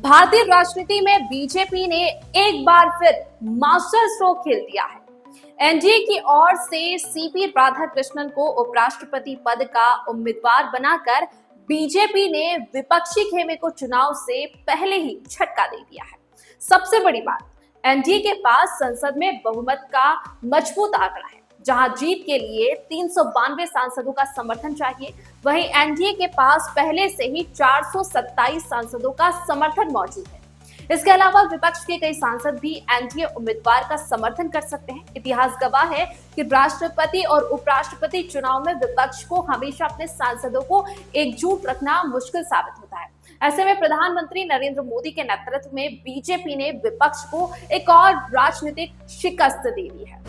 भारतीय राजनीति में बीजेपी ने एक बार फिर मास्टर स्ट्रोक खेल दिया है। एनडीए की ओर से सीपी राधाकृष्णन को उपराष्ट्रपति पद का उम्मीदवार बनाकर बीजेपी ने विपक्षी खेमे को चुनाव से पहले ही झटका दे दिया है। सबसे बड़ी बात, एनडीए के पास संसद में बहुमत का मजबूत आंकड़ा है। जहां जीत के लिए 392 सांसदों का समर्थन चाहिए, वहीं एनडीए के पास पहले से ही 427 सांसदों का समर्थन मौजूद है। इसके अलावा विपक्ष के कई सांसद भी एनडीए उम्मीदवार का समर्थन कर सकते हैं। इतिहास गवाह है कि राष्ट्रपति और उपराष्ट्रपति चुनाव में विपक्ष को हमेशा अपने सांसदों को एकजुट रखना मुश्किल साबित होता है। ऐसे में प्रधानमंत्री नरेंद्र मोदी के नेतृत्व में बीजेपी ने विपक्ष को एक और राजनीतिक शिकस्त दे दी है।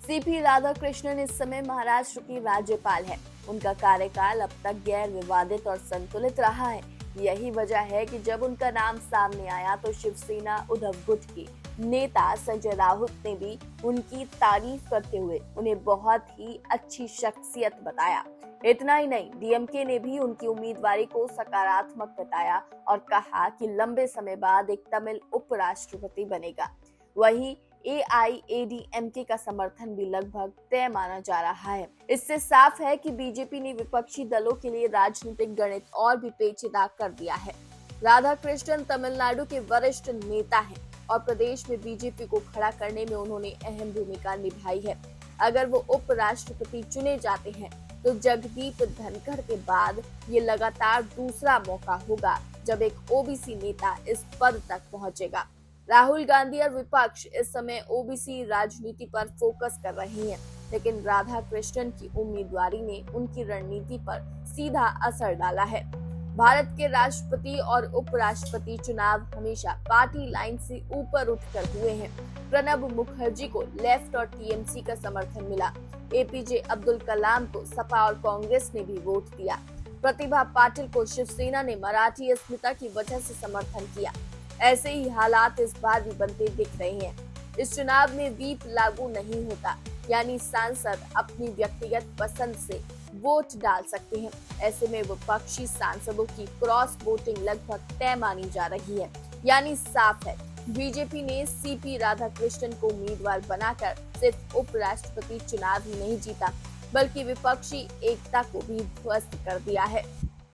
सीपी राधाकृष्णन इस समय महाराष्ट्र की राज्यपाल है। उनका कार्यकाल अब तक गैर विवादित और संतुलित रहा है। यही वजह है कि जब उनका नाम सामने आया तो शिवसेना उद्धव गुट के नेता संजय राउत ने भी उनकी तारीफ करते हुए उन्हें बहुत ही अच्छी शख्सियत बताया। इतना ही नहीं, डीएमके ने भी उनकी उम्मीदवारी को सकारात्मक बताया और कहा कि लंबे समय बाद एक तमिल उपराष्ट्रपति बनेगा। वहीं एआईएडीएमके का समर्थन भी लगभग तय माना जा रहा है। इससे साफ है कि बीजेपी ने विपक्षी दलों के लिए राजनीतिक गणित और भी पेचीदा कर दिया है। राधाकृष्णन तमिलनाडु के वरिष्ठ नेता हैं और प्रदेश में बीजेपी को खड़ा करने में उन्होंने अहम भूमिका निभाई है। अगर वो उपराष्ट्रपति चुने जाते हैं तो जगदीप धनखड़ के बाद ये लगातार दूसरा मौका होगा जब एक ओबीसी नेता इस पद तक पहुंचेगा। राहुल गांधी और विपक्ष इस समय ओबीसी राजनीति पर फोकस कर रही हैं, लेकिन राधाकृष्णन की उम्मीदवारी ने उनकी रणनीति पर सीधा असर डाला है। भारत के राष्ट्रपति और उपराष्ट्रपति चुनाव हमेशा पार्टी लाइन से ऊपर उठकर हुए हैं। प्रणब मुखर्जी को लेफ्ट और टीएमसी का समर्थन मिला। एपीजे अब्दुल कलाम को सपा और कांग्रेस ने भी वोट दिया। प्रतिभा पाटिल को शिवसेना ने मराठी अस्मिता की वजह से समर्थन किया। ऐसे ही हालात इस बार भी बनते दिख रहे हैं। इस चुनाव में व्हीप लागू नहीं होता, यानी सांसद अपनी व्यक्तिगत पसंद से वोट डाल सकते हैं। ऐसे में विपक्षी सांसदों की क्रॉस वोटिंग लगभग तय मानी जा रही है। यानी साफ है, बीजेपी ने सीपी राधाकृष्णन को उम्मीदवार बनाकर सिर्फ उपराष्ट्रपति चुनाव ही नहीं जीता, बल्कि विपक्षी एकता को भी ध्वस्त कर दिया है।